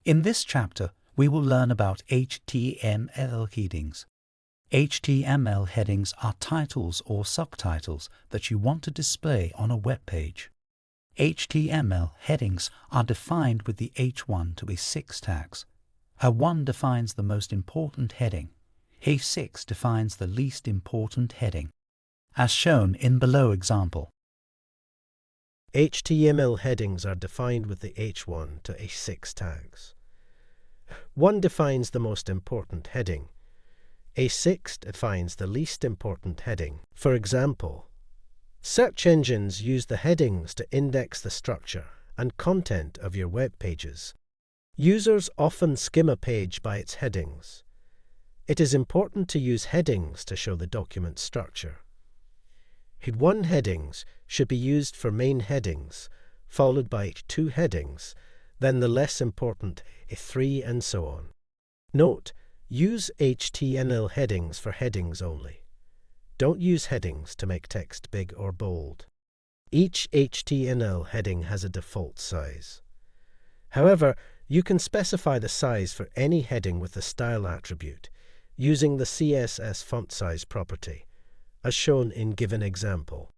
In this chapter, we will learn about HTML headings. HTML headings are titles or subtitles that you want to display on a web page. HTML headings are defined with the H1 to A6 tags. A1 defines the most important heading. A6 defines the least important heading, as shown in below example. HTML headings are defined with the H1 to A6 tags. 1 defines the most important heading. A6 defines the least important heading. For example, search engines use the headings to index the structure and content of your web pages. Users often skim a page by its headings. It is important to use headings to show the document structure. H1 headings should be used for main headings, followed by H2 headings, then the less important H3 and so on. Note, use HTML headings for headings only. Don't use headings to make text big or bold. Each HTML heading has a default size. However, you can specify the size for any heading with the style attribute using the CSS font size property, as shown in given example.